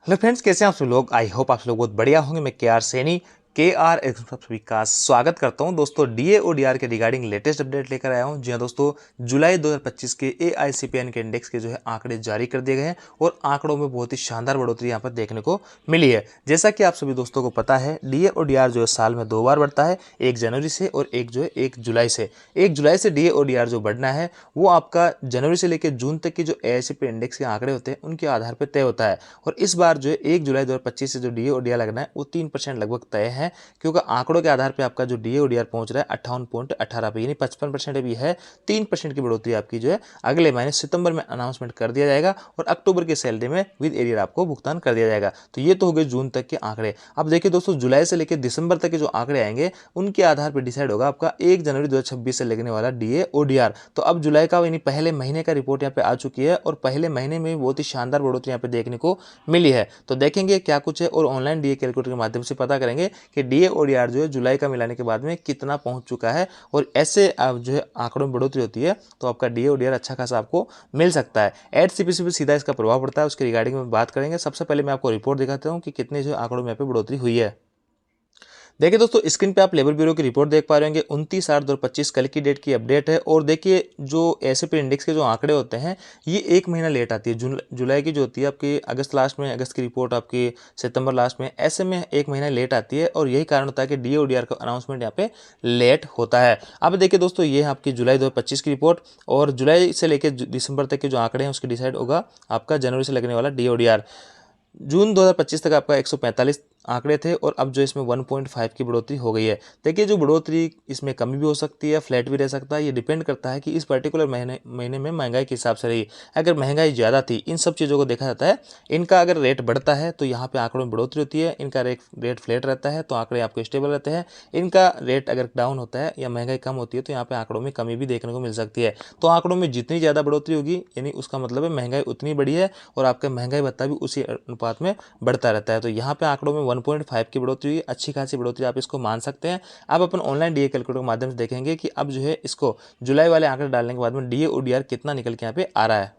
Hello friends, कैसे हैं आप सब लोग। आई होप आप सब लोग बहुत बढ़िया होंगे। मैं के आर सैनी आप सभी का स्वागत करता हूं। दोस्तों डीए और डीआर के रिगार्डिंग लेटेस्ट अपडेट लेकर आया हूं। जी हां दोस्तों, जुलाई 2025 के एआईसीपीएन के इंडेक्स के जो है आंकड़े जारी कर दिए गए हैं और आंकड़ों में बहुत ही शानदार बढ़ोतरी यहां पर देखने को मिली है। जैसा कि आप सभी दोस्तों को पता है, डीए और डीआर जो है साल में 2 बार बढ़ता है, 1 जनवरी से और एक जो है 1 जुलाई से। 1 जुलाई से डीए और डीआर जो बढ़ना है वो आपका जनवरी से लेकर जून तक की जो एआईसीपी इंडेक्स के आंकड़े होते हैं उनके आधार पर तय होता है। और इस बार जो है 1 जुलाई 2025 से जो डीए और डीआर लगना है वो 3% लगभग तय है, क्योंकि आंकड़ों के आधार पे आपका जो डीए और डीआर पहुंच रहा है 58.18 पे, यानी 55% भी है। 3% की बढ़ोतरी आपकी जो है अगले महीने सितंबर में अनाउंसमेंट कर दिया जाएगा और अक्टूबर की सैलरी में विद एरियर आपको भुगतान कर दिया जाएगा। तो ये तो हो गए जून तक के आंकड़े। अब देखिए दोस्तों, जुलाई से लेकर दिसंबर तक के जो आंकड़े आएंगे उनके आधार पर डिसाइड होगा आपका 1 जनवरी 2026 से लगने वाला डीए और डीआर। तो अब जुलाई का यानी पहले महीने का रिपोर्ट यहाँ पे आ चुकी है और पहले महीने में बहुत ही शानदार बढ़ोतरी यहाँ पे देखने को मिली है। तो देखेंगे क्या कुछ है और ऑनलाइन डीए कैलकुलेटर के माध्यम से पता करेंगे कि डीए और डीआर जो है जुलाई का मिलाने के बाद में कितना पहुंच चुका है। और ऐसे आप जो है आंकड़ों में बढ़ोतरी होती है तो आपका डीए और डीआर अच्छा खासा आपको मिल सकता है। एचसीपीसी पे सीधा इसका प्रभाव पड़ता है, उसके रिगार्डिंग में बात करेंगे। सबसे पहले मैं आपको रिपोर्ट दिखाता हूँ कि कितने जो आंकड़ों में यहाँ पे बढ़ोतरी हुई है। देखिए दोस्तों, स्क्रीन पे आप लेबर ब्यूरो की रिपोर्ट देख पा रहे होंगे। 29/8/2025 कल की डेट की अपडेट है। और देखिए जो एसएपी इंडेक्स के जो आंकड़े होते हैं ये 1 महीना लेट आती है। जुलाई की जो होती है आपकी अगस्त लास्ट में, अगस्त की रिपोर्ट आपकी सितंबर लास्ट में, ऐसे में 1 महीना लेट आती है। और यही कारण होता है कि डीए और डीआर का अनाउंसमेंट यहाँ पे लेट होता है। अब देखिए दोस्तों, ये है आपकी जुलाई 2025 की रिपोर्ट और जुलाई से लेकर दिसंबर तक के जो आंकड़े हैं उसके डिसाइड होगा आपका जनवरी से लगने वाला डीए और डीआर। जून 2025 तक आपका 145 आंकड़े थे और अब जो इसमें 1.5 की बढ़ोतरी हो गई है। देखिए जो बढ़ोतरी इसमें कमी भी हो सकती है, फ्लैट भी रह सकता है। ये डिपेंड करता है कि इस पर्टिकुलर महीने में महंगाई के हिसाब से रही। अगर महंगाई ज़्यादा थी, इन सब चीज़ों को देखा जाता है, इनका अगर रेट बढ़ता है तो यहाँ पे आंकड़ों में बढ़ोतरी होती है। इनका रेट फ्लैट रहता है तो आंकड़े आपको स्टेबल रहते हैं। इनका रेट अगर डाउन होता है या महंगाई कम होती है तो यहाँ पे आंकड़ों में कमी भी देखने को मिल सकती है। तो आंकड़ों में जितनी ज़्यादा बढ़ोतरी होगी यानी उसका मतलब है महंगाई उतनी बड़ी है और आपका महंगाई भत्ता भी उसी अनुपात में बढ़ता रहता है। तो यहाँ पे आंकड़ों में 1.5 की बढ़ोतरी हुई, अच्छी खासी बढ़ोतरी आप इसको मान सकते हैं। अब अपन ऑनलाइन डीए कैलकुलेटर के माध्यम से देखेंगे कि अब जो है इसको जुलाई वाले आंकड़े डालने के बाद में डीए और डीआर कितना निकल के यहाँ पे आ रहा है।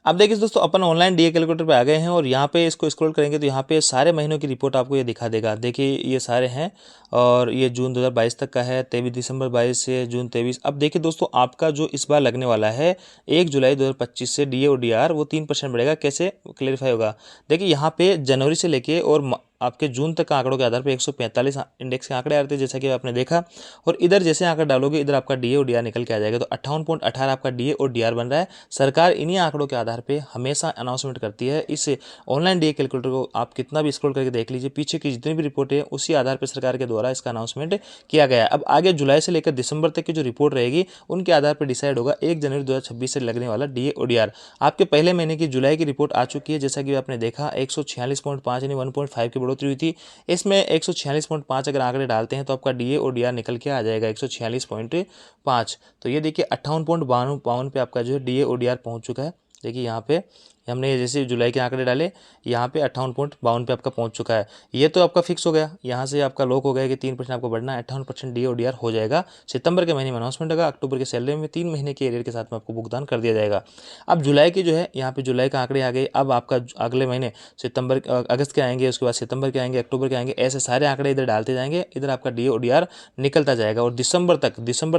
अब देखिए दोस्तों, अपन ऑनलाइन डीए कैलकुलेटर पे आ गए हैं और यहाँ पे इसको स्क्रॉल करेंगे तो यहाँ पे सारे महीनों की रिपोर्ट आपको ये दिखा देगा। देखिए ये सारे हैं और ये जून 2022 तक का है, 23 दिसंबर 22 से जून 23। अब देखिए दोस्तों, आपका जो इस बार लगने वाला है 1 जुलाई 2025 से डीए और डीआर वो 3% बढ़ेगा। कैसे क्लेरिफाई होगा? देखिए यहाँ पे जनवरी से लेके और आपके जून तक का आंकड़ों के आधार पर 145 इंडेक्स के आंकड़े आ रहे थे, जैसा कि आपने देखा। और इधर जैसे आंकड़े डालोगे इधर आपका डीए और डीआर निकल के आ जाएगा। तो 58.18 आपका डीए और डीआर बन रहा है। सरकार इन्हीं आंकड़ों के आधार पे हमेशा अनाउंसमेंट करती है। इस ऑनलाइन डीए कैलकुलेटर को आप कितना भी स्क्रॉल करके देख लीजिए, पीछे की जितनी भी रिपोर्टें उसी आधार पर सरकार के द्वारा इसका अनाउंसमेंट किया गया है। अब आगे जुलाई से लेकर दिसंबर तक की जो रिपोर्ट रहेगी उनके आधार पर डिसाइड होगा 1 जनवरी 2026 से लगने वाला डीए और डीआर। आपके पहले महीने की जुलाई की रिपोर्ट आ चुकी है, जैसा कि आपने देखा 146.5 यानी 1.5 की बढ़ोतरी हुई थी। इसमें 146.5 अगर आंकड़े डालते हैं तो आपका डीए और डीआर निकल के आ जाएगा 146.5। तो ये देखिए 58.52 पे आपका जो है डीए और डीआर पहुंच चुका है। देखिए यहाँ पे हमने जैसे जुलाई के आंकड़े डाले, यहाँ पे 58.52 पे आपका पहुंच चुका है। ये तो आपका फिक्स हो गया, यहाँ से आपका लॉक हो गया कि 3% आपको बढ़ना है। 58% डी और डी आर हो जाएगा। सितंबर के महीने में अनाउंसमेंट होगा, अक्टूबर के सैलरी में 3 महीने के एरियर के साथ में आपको भुगतान कर दिया जाएगा। अब जुलाई की जो है यहाँ पे जुलाई का आंकड़े आ गए। अब आपका अगले महीने सितंबर अगस्त के आएंगे, उसके बाद सितंबर के आएंगे, अक्टूबर के आएंगे, ऐसे सारे आंकड़े इधर डालते जाएंगे। इधर आपका डी और डी आर निकलता जाएगा और दिसंबर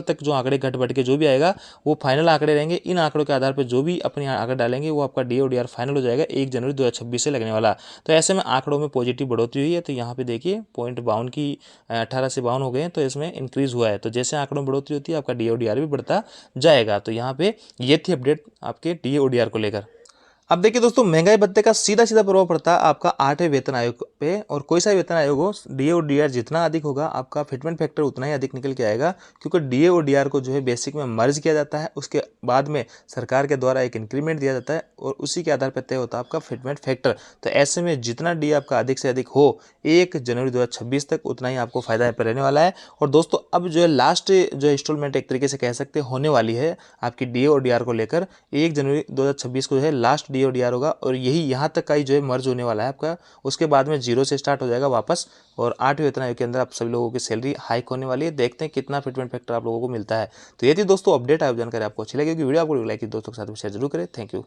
तक जो आंकड़े घट बढ़ के जो भी आएगा वो फाइनल आंकड़े रहेंगे। इन आंकड़ों के आधार पर जो भी अपने आंकड़े डालेंगे वो आपका डी और डी आर फाइनल हो जाएगा 1 जनवरी 2026 से लगने वाला। तो ऐसे में आंकड़ों में पॉजिटिव बढ़ोतरी हुई है। तो यहाँ पे देखिए 0.52 की 18 से 52 हो गए हैं, तो इसमें इंक्रीज हुआ है। तो जैसे आंकड़ों में बढ़ोतरी होती है आपका डी और डी आर भी बढ़ता जाएगा। तो यहाँ पे ये थी अपडेट आपके डी और डी आर को लेकर। अब देखिए दोस्तों, महंगाई भत्ते का सीधा सीधा प्रभाव पड़ता है आपका 8वें वेतन आयोग पे। और कोई सा वेतन आयोग हो, डीए और डीआर जितना अधिक होगा आपका फिटमेंट फैक्टर उतना ही अधिक निकल के आएगा। क्योंकि डीए और डीआर को जो है बेसिक में मर्ज किया जाता है, उसके बाद में सरकार के द्वारा एक इंक्रीमेंट दिया जाता है और उसी के आधार पर तय होता है आपका फिटमेंट फैक्टर। तो ऐसे में जितना डी आपका अधिक से अधिक हो 1 जनवरी 2026 तक, उतना ही आपको फायदा रहने वाला है। और दोस्तों अब जो है लास्ट जो इंस्टॉलमेंट एक तरीके से कह सकते होने वाली है आपकी डीए और डीआर को लेकर। 1 जनवरी 2026 को जो है लास्ट डी और डी आर होगा और यही यहाँ तक का ही जो है मर्ज होने वाला है आपका। उसके बाद में 0 से स्टार्ट हो जाएगा वापस और 8वें वेतन आयोग के अंदर आप सभी लोगों की सैलरी हाइक होने वाली है। देखते हैं कितना फिटमेंट फैक्टर आप लोगों को मिलता है। तो ये थी दोस्तों अपडेट। आयोग जानकारी आपको अच्छी लगेगी, वीडियो आपको लाइक दोस्तों के साथ शेयर जरूर करें। Thank you.